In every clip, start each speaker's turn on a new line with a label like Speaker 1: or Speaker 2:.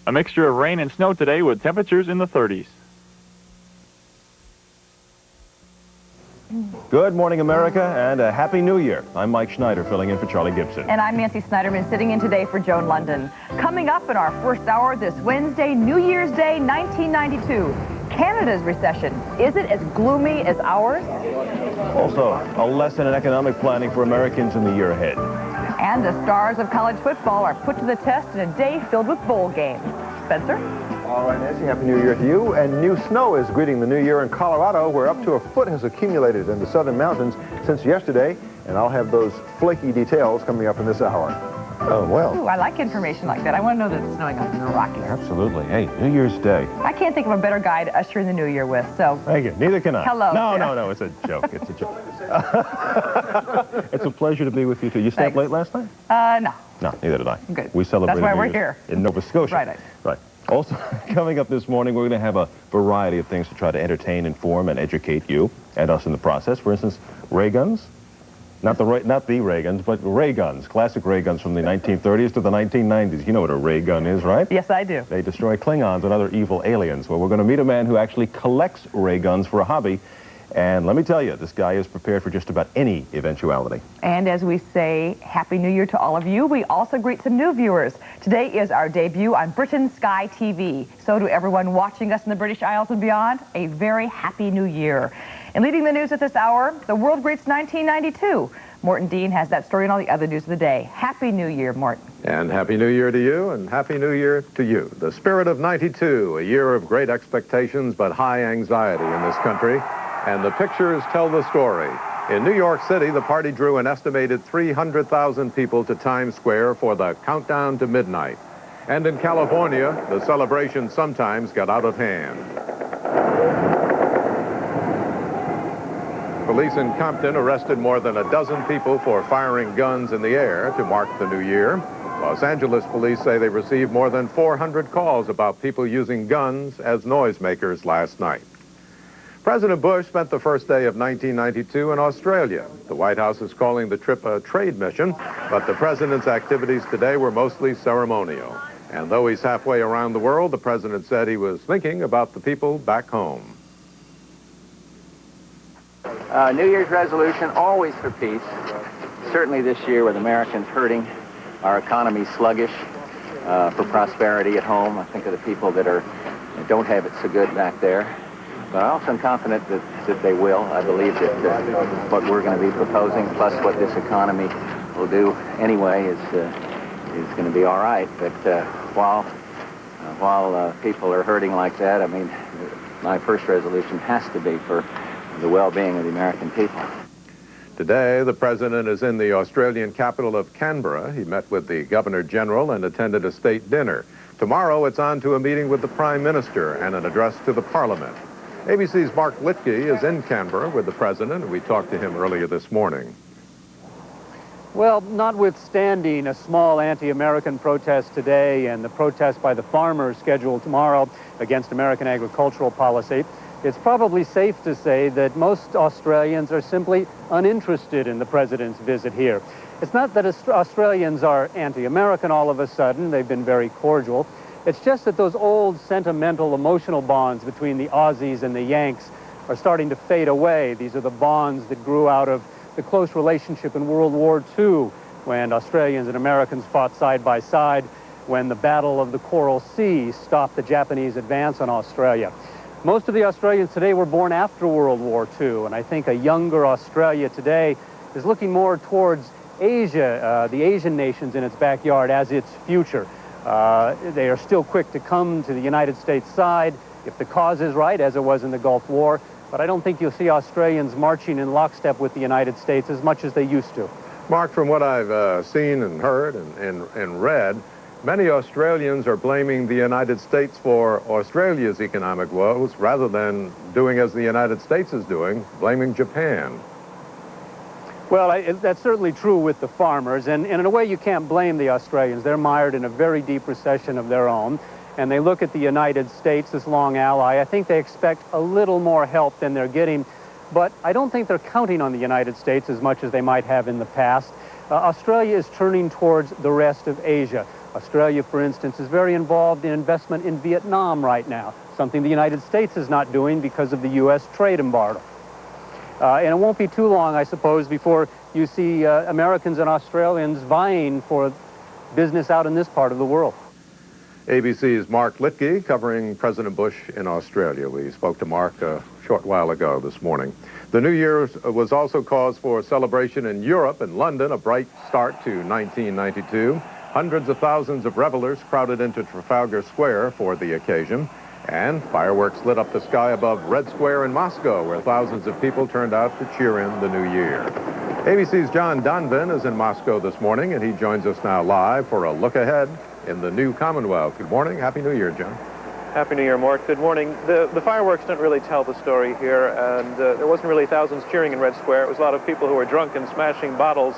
Speaker 1: A mixture of rain and snow today with temperatures in the 30s.
Speaker 2: Good morning, America, and a Happy New Year. I'm Mike Schneider, filling in for Charlie Gibson.
Speaker 3: And I'm Nancy Snyderman, sitting in today for Joan London. Coming up in our first hour this Wednesday, New Year's Day, 1992. Canada's recession. Is it as gloomy as ours?
Speaker 2: Also, a lesson in economic planning for Americans in the year ahead.
Speaker 3: And the stars of college football are put to the test in a day filled with bowl games. Spencer?
Speaker 4: All right, Nancy, Happy New Year to you. And new snow is greeting the new year in Colorado, where up to a foot has accumulated in the southern mountains since yesterday. And I'll have those flaky details coming up in this hour. Oh, well.
Speaker 3: Ooh, I like information like that. I want to know that it's snowing up in the Rockies.
Speaker 2: Absolutely. Hey, New Year's Day.
Speaker 3: I can't think of a better guy to usher in the new year with, so...
Speaker 2: Thank you. Neither can I.
Speaker 3: Hello.
Speaker 2: No, it's a joke. It's a joke. It's a pleasure to be with you, too. You stayed up late last night?
Speaker 3: No.
Speaker 2: No, neither did I.
Speaker 3: Good.
Speaker 2: We celebrated
Speaker 3: That's why
Speaker 2: New
Speaker 3: we're
Speaker 2: Year's
Speaker 3: here.
Speaker 2: in Nova Scotia.
Speaker 3: Right.
Speaker 2: Right. Also, coming up this morning, we're going to have a variety of things to try to entertain, inform, and educate you and us in the process. For instance, ray guns. Not the ray guns, but ray guns. Classic ray guns from the 1930s to the 1990s. You know what a ray gun is, right?
Speaker 3: Yes, I do.
Speaker 2: They destroy Klingons and other evil aliens. Well, we're going to meet a man who actually collects ray guns for a hobby. And let me tell you, this guy is prepared for just about any eventuality.
Speaker 3: And as we say Happy New Year to all of you, we also greet some new viewers. Today is our debut on Britain Sky TV. So to everyone watching us in the British Isles and beyond, a very Happy New Year. And leading the news at this hour, the world greets 1992. Morton Dean has that story and all the other news of the day. Happy New Year, Morton.
Speaker 4: And Happy New Year to you, and Happy New Year to you. The spirit of 92, a year of great expectations but high anxiety in this country. And the pictures tell the story. In New York City, the party drew an estimated 300,000 people to Times Square for the countdown to midnight. And in California, the celebration sometimes got out of hand. Police in Compton arrested more than a dozen people for firing guns in the air to mark the new year. Los Angeles police say they received more than 400 calls about people using guns as noisemakers last night. President Bush spent the first day of 1992 in Australia. The White House is calling the trip a trade mission, but the president's activities today were mostly ceremonial. And though he's halfway around the world, the president said he was thinking about the people back home.
Speaker 5: New Year's resolution, always for peace. Certainly this year with Americans hurting, our economy sluggish, for prosperity at home. I think of the people that don't have it so good back there. But I also am confident that they will. I believe that what we're going to be proposing, plus what this economy will do anyway, is going to be all right. But while people are hurting like that, I mean, my first resolution has to be for the well-being of the American people.
Speaker 4: Today, the president is in the Australian capital of Canberra. He met with the Governor-General and attended a state dinner. Tomorrow, it's on to a meeting with the Prime Minister and an address to the Parliament. ABC's Mark Litke is in Canberra with the president, and we talked to him earlier this morning.
Speaker 6: Well, notwithstanding a small anti-American protest today and the protest by the farmers scheduled tomorrow against American agricultural policy, it's probably safe to say that most Australians are simply uninterested in the president's visit here. It's not that Australians are anti-American all of a sudden. They've been very cordial. It's just that those old sentimental, emotional bonds between the Aussies and the Yanks are starting to fade away. These are the bonds that grew out of the close relationship in World War II, when Australians and Americans fought side by side, when the Battle of the Coral Sea stopped the Japanese advance on Australia. Most of the Australians today were born after World War II, and I think a younger Australia today is looking more towards Asia, the Asian nations in its backyard, as its future. They are still quick to come to the United States side if the cause is right, as it was in the Gulf War, but I don't think you'll see Australians marching in lockstep with the United States as much as they used to.
Speaker 4: Mark, from what I've seen and heard and read, many Australians are blaming the United States for Australia's economic woes rather than doing as the United States is doing, blaming Japan.
Speaker 6: Well, that's certainly true with the farmers, and in a way you can't blame the Australians. They're mired in a very deep recession of their own, and they look at the United States, this long ally. I think they expect a little more help than they're getting, but I don't think they're counting on the United States as much as they might have in the past. Australia is turning towards the rest of Asia. Australia, for instance, is very involved in investment in Vietnam right now, something the United States is not doing because of the U.S. trade embargo. And it won't be too long, I suppose, before you see Americans and Australians vying for business out in this part of the world.
Speaker 4: ABC's Mark Litke covering President Bush in Australia. We spoke to Mark a short while ago this morning. The New Year was also cause for celebration in Europe. In London, a bright start to 1992. Hundreds of thousands of revelers crowded into Trafalgar Square for the occasion. And fireworks lit up the sky above Red Square in Moscow, where thousands of people turned out to cheer in the new year. ABC's John Donvan is in Moscow this morning, and he joins us now live for a look ahead in the new Commonwealth. Good morning. Happy New Year, John.
Speaker 7: Happy New Year, Mort. Good morning. The fireworks don't really tell the story here, and there wasn't really thousands cheering in Red Square. It was a lot of people who were drunk and smashing bottles.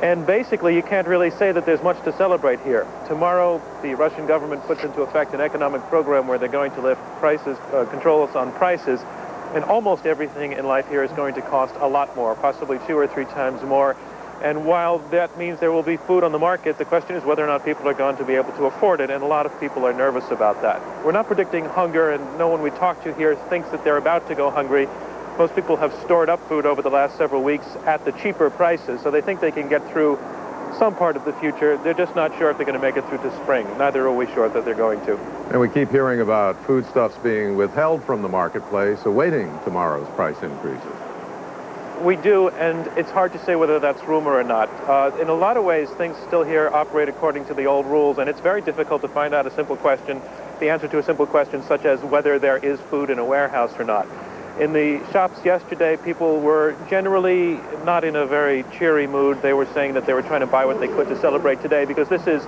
Speaker 7: And basically, you can't really say that there's much to celebrate here. Tomorrow, the Russian government puts into effect an economic program where they're going to lift prices, controls on prices, and almost everything in life here is going to cost a lot more, possibly 2 or 3 times more. And while that means there will be food on the market, the question is whether or not people are going to be able to afford it, and a lot of people are nervous about that. We're not predicting hunger, and no one we talk to here thinks that they're about to go hungry. Most people have stored up food over the last several weeks at the cheaper prices, so they think they can get through some part of the future. They're just not sure if they're going to make it through to spring. Neither are we sure that they're going to.
Speaker 4: And we keep hearing about foodstuffs being withheld from the marketplace, awaiting tomorrow's price increases.
Speaker 7: We do, and it's hard to say whether that's rumor or not. In a lot of ways, things still here operate according to the old rules, and it's very difficult to find out the answer to a simple question such as whether there is food in a warehouse or not. In the shops yesterday, people were generally not in a very cheery mood. They were saying that they were trying to buy what they could to celebrate today, because this is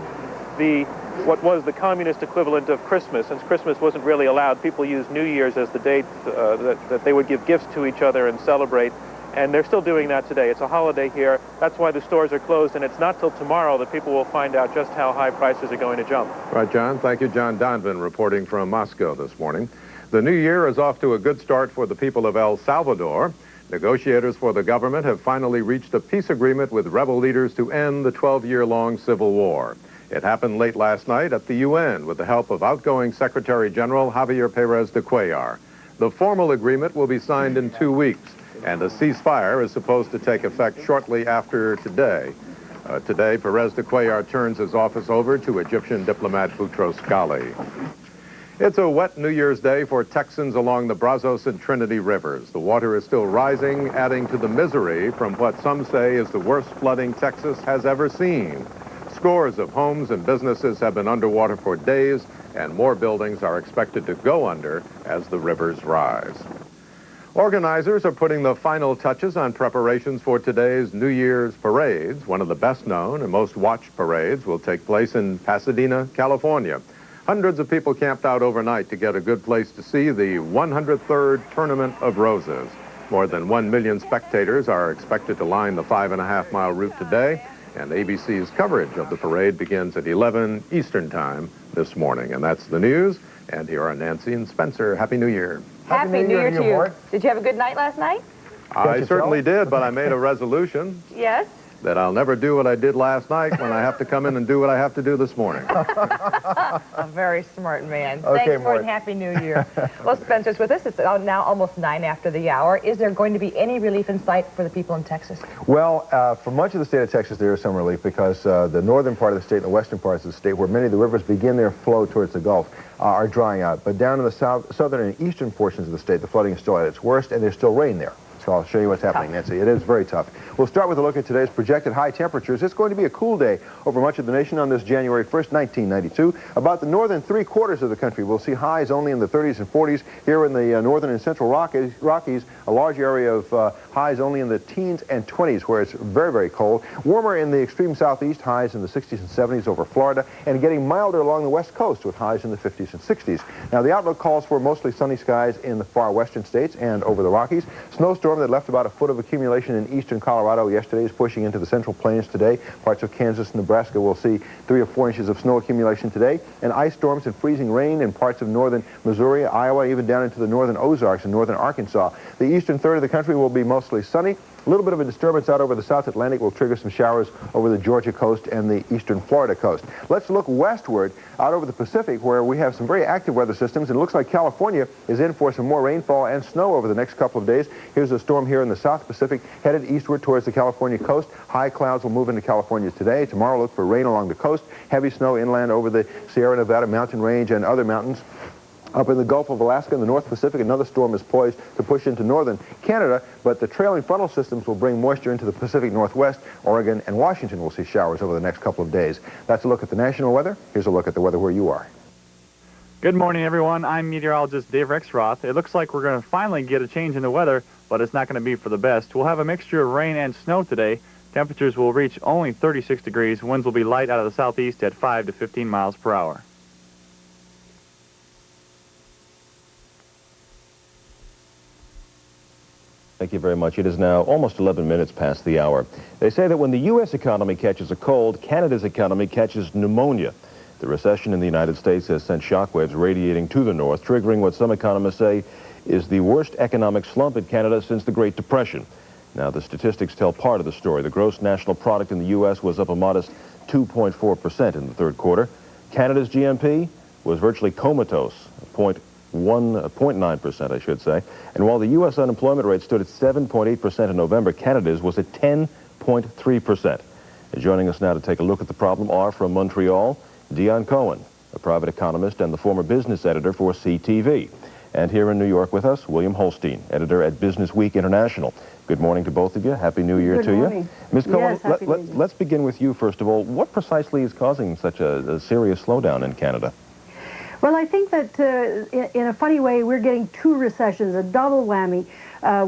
Speaker 7: what was the communist equivalent of Christmas. Since Christmas wasn't really allowed, people used New Year's as the date that they would give gifts to each other and celebrate. And they're still doing that today. It's a holiday here. That's why the stores are closed, and it's not till tomorrow that people will find out just how high prices are going to jump.
Speaker 4: Right, John. Thank you. John Donvan reporting from Moscow this morning. The new year is off to a good start for the people of El Salvador. Negotiators for the government have finally reached a peace agreement with rebel leaders to end the 12-year-long civil war. It happened late last night at the UN with the help of outgoing Secretary General Javier Perez de Cuellar. The formal agreement will be signed in 2 weeks, and a ceasefire is supposed to take effect shortly after today. Today, Perez de Cuellar turns his office over to Egyptian diplomat Boutros Ghali. It's a wet New Year's Day for Texans along the Brazos and Trinity Rivers. The water is still rising, adding to the misery from what some say is the worst flooding Texas has ever seen. Scores of homes and businesses have been underwater for days, and more buildings are expected to go under as the rivers rise. Organizers are putting the final touches on preparations for today's New Year's parades. One of the best known and most watched parades will take place in Pasadena, California. Hundreds of people camped out overnight to get a good place to see the 103rd Tournament of Roses. More than 1 million spectators are expected to line the 5.5-mile route today, and ABC's coverage of the parade begins at 11 Eastern Time this morning. And that's the news, and here are Nancy and Spencer. Happy New Year.
Speaker 3: Happy New Year to you. Did you have a good night last night?
Speaker 4: I certainly did, but I made a resolution.
Speaker 3: Yes?
Speaker 4: That I'll never do what I did last night when I have to come in and do what I have to do this morning.
Speaker 3: A very smart man.
Speaker 8: Okay,
Speaker 3: Thanks,
Speaker 8: Mort.
Speaker 3: and Happy New Year. Well, Spencer's with us. It's now almost 9 after the hour. Is there going to be any relief in sight for the people in Texas?
Speaker 8: Well, for much of the state of Texas, there is some relief because the northern part of the state and the western parts of the state, where many of the rivers begin their flow towards the Gulf, are drying out. But down in the southern and eastern portions of the state, the flooding is still at its worst, and there's still rain there. So I'll show you what's happening, Nancy. It is very tough. We'll start with a look at today's projected high temperatures. It's going to be a cool day over much of the nation on this January 1st, 1992. About the northern 3/4 of the country, we'll see highs only in the 30s and 40s. Here in the northern and central Rockies, a large area of highs only in the teens and 20s, where it's very, very cold. Warmer in the extreme southeast, highs in the 60s and 70s over Florida, and getting milder along the west coast with highs in the 50s and 60s. Now, the outlook calls for mostly sunny skies in the far western states and over the Rockies. Snowstorm that left about a foot of accumulation in eastern Colorado yesterday is pushing into the central plains today. Parts of Kansas and Nebraska will see 3 or 4 inches of snow accumulation today, and ice storms and freezing rain in parts of northern Missouri, Iowa, even down into the northern Ozarks and northern Arkansas. The eastern third of the country will be mostly sunny. A little bit of a disturbance out over the South Atlantic will trigger some showers over the Georgia coast and the eastern Florida coast. Let's look westward out over the Pacific, where we have some very active weather systems, and it looks like California is in for some more rainfall and snow over the next couple of days. Here's a storm here in the South Pacific headed eastward towards the California coast. High clouds will move into California today. Tomorrow, look for rain along the coast, heavy snow inland over the Sierra Nevada mountain range and other mountains. Up in the Gulf of Alaska and the North Pacific, another storm is poised to push into northern Canada, but the trailing frontal systems will bring moisture into the Pacific Northwest. Oregon and Washington will see showers over the next couple of days. That's a look at the national weather. Here's a look at the weather where you are.
Speaker 1: Good morning, everyone. I'm meteorologist Dave Rexroth. It looks like we're going to finally get a change in the weather, but it's not going to be for the best. We'll have a mixture of rain and snow today. Temperatures will reach only 36 degrees. Winds will be light out of the southeast at 5 to 15 miles per hour.
Speaker 2: Thank you very much. It is now almost 11 minutes past the hour. They say that when the U.S. economy catches a cold, Canada's economy catches pneumonia. The recession in the United States has sent shockwaves radiating to the north, triggering what some economists say is the worst economic slump in Canada since the Great Depression. Now, the statistics tell part of the story. The gross national product in the U.S. was up a modest 2.4% in the third quarter. Canada's GNP was virtually comatose, 0.9%, I should say. And while the U.S. unemployment rate stood at 7.8% in November, Canada's was at 10.3%. And joining us now to take a look at the problem are from Montreal, Dion Cohen, a private economist and the former business editor for CTV. And here in New York with us, William Holstein, editor at Business Week International. Good morning to both of you. Happy New Year to you. Ms. Cohen, let's begin with you, first of all. What precisely is causing such a serious slowdown in Canada?
Speaker 9: Well, I think that in a funny way, we're getting two recessions, a double whammy.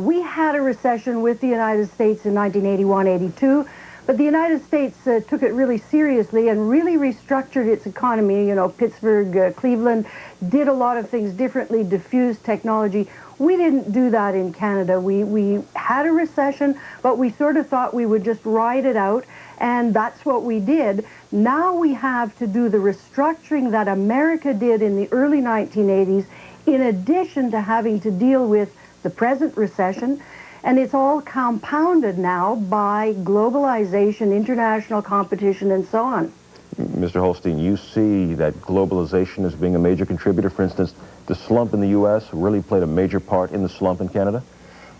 Speaker 9: We had a recession with the United States in 1981-82, but the United States took it really seriously and really restructured its economy. You know, Pittsburgh, Cleveland did a lot of things differently, diffused technology. We didn't do that in Canada. We had a recession, but we sort of thought we would just ride it out, and that's what we did. Now we have to do the restructuring that America did in the early 1980s, in addition to having to deal with the present recession. And it's all compounded now by globalization, international competition, and so on.
Speaker 2: Mr. Holstein, you see that globalization as being a major contributor. For instance, the slump in the U.S. really played a major part in the slump in Canada?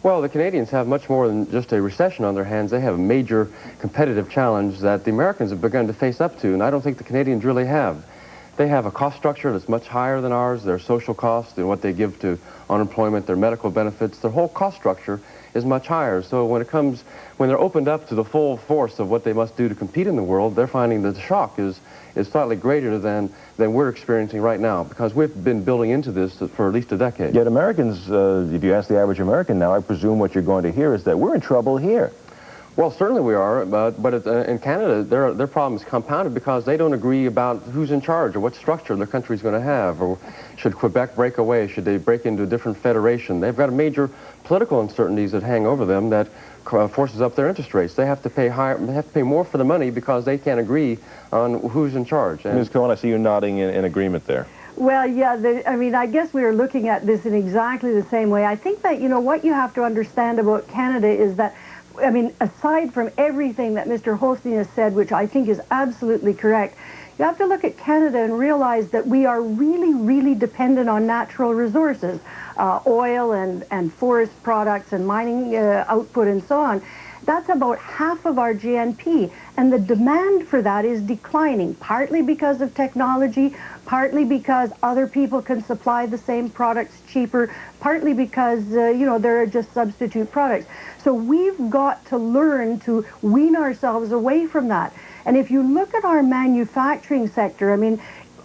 Speaker 10: Well, the Canadians have much more than just a recession on their hands. They have a major competitive challenge that the Americans have begun to face up to, and I don't think the Canadians really have. They have a cost structure that's much higher than ours. Their social costs and what they give to unemployment, their medical benefits, their whole cost structure is much higher. So when they're opened up to the full force of what they must do to compete in the world, they're finding that the shock is slightly greater than we're experiencing right now, because we've been building into this for at least a decade.
Speaker 2: Yet Americans, if you ask the average American now, I presume what you're going to hear is that we're in trouble here.
Speaker 10: Well, certainly we are, but in Canada, their problem is compounded because they don't agree about who's in charge or what structure their country's going to have, or should Quebec break away, should they break into a different federation. They've got major political uncertainties that hang over them that forces up their interest rates. They have to pay higher, they have to pay more for the money because they can't agree on who's in charge. And
Speaker 2: Ms. Cohen, I see you nodding in agreement there.
Speaker 9: Well, yeah, I mean, I guess we are looking at this in exactly the same way. I think that, you know, what you have to understand about Canada is that, I mean, aside from everything that Mr. Holstein has said, which I think is absolutely correct, you have to look at Canada and realize that we are really, really dependent on natural resources, oil and forest products and mining output and so on. That's about half of our GNP, and the demand for that is declining, partly because of technology, partly because other people can supply the same products cheaper, partly because, you know, there are just substitute products. So we've got to learn to wean ourselves away from that. And if you look at our manufacturing sector, I mean,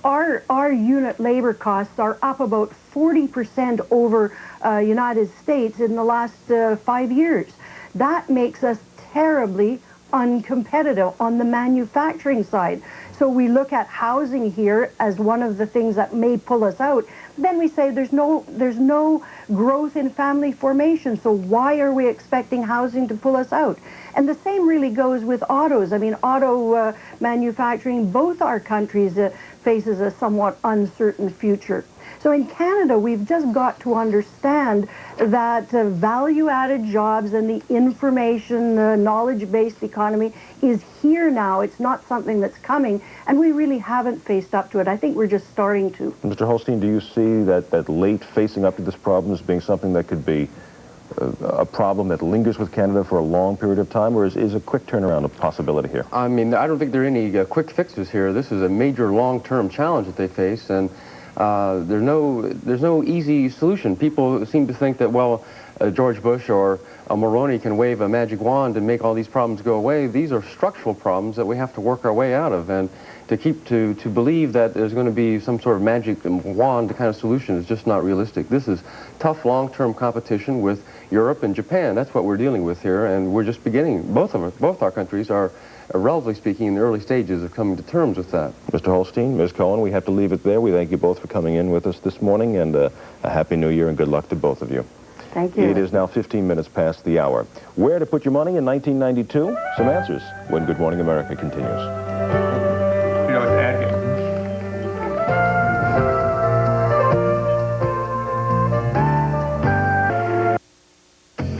Speaker 9: our unit labor costs are up about 40% over United States in the last 5 years. That makes us terribly uncompetitive on the manufacturing side. So we look at housing here as one of the things that may pull us out. Then we say there's no growth in family formation, so why are we expecting housing to pull us out? And the same really goes with autos. I mean, auto manufacturing, both our countries faces a somewhat uncertain future. So in Canada, we've just got to understand that value-added jobs and the information, knowledge-based economy is here now. It's not something that's coming, and we really haven't faced up to it. I think we're just starting to.
Speaker 2: Mr. Holstein, do you see that late facing up to this problem as being something that could be a problem that lingers with Canada for a long period of time, or is a quick turnaround a possibility here?
Speaker 10: I mean, I don't think there are any quick fixes here. This is a major long-term challenge that they face, and there's no easy solution. People seem to think that, well, George Bush or Moroni can wave a magic wand and make all these problems go away. These are structural problems that we have to work our way out of, and to believe that there's going to be some sort of magic wand kind of solution is just not realistic. This is tough long-term competition with Europe and Japan. That's what we're dealing with here, and we're just beginning. Both our countries are, relatively speaking, in the early stages of coming to terms with that.
Speaker 2: Mr. Holstein, Ms. Cohen, we have to leave it there. We thank you both for coming in with us this morning, and a Happy New Year and good luck to both of you.
Speaker 9: Thank you.
Speaker 2: It is now 15 minutes past the hour. Where to put your money in 1992? Some answers when Good Morning America continues.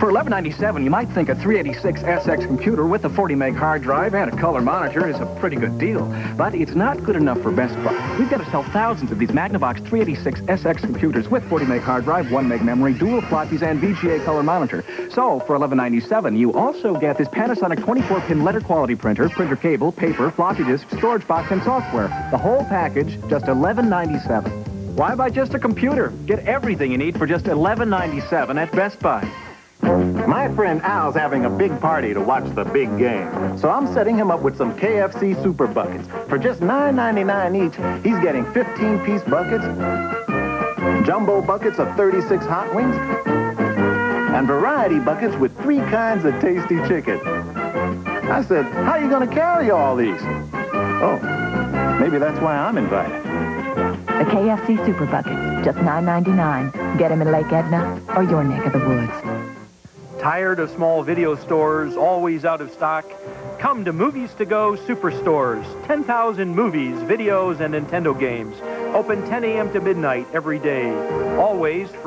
Speaker 11: For $11.97, you might think a 386 SX computer with a 40 meg hard drive and a color monitor is a pretty good deal. But it's not good enough for Best Buy. We've got to sell thousands of these Magnavox 386 SX computers with 40 meg hard drive, 1 meg memory, dual floppies, and VGA color monitor. So for $11.97, you also get this Panasonic 24-pin letter quality printer, printer cable, paper, floppy disk, storage box, and software. The whole package, just $11.97. Why buy just a computer? Get everything you need for just $11.97 at Best Buy.
Speaker 12: My friend Al's having a big party to watch the big game. So I'm setting him up with some KFC Super Buckets. For just $9.99 each, he's getting 15-piece buckets, jumbo buckets of 36 hot wings, and variety buckets with 3 kinds of tasty chicken. I said, how are you going to carry all these? Oh, maybe that's why I'm invited.
Speaker 13: The KFC Super Buckets, just $9.99. Get them in Lake Edna or your neck of the woods.
Speaker 14: Tired of small video stores, always out of stock? Come to Movies to Go Superstores. 10,000 movies, videos, and Nintendo games. Open 10 a.m. to midnight every day. Always free.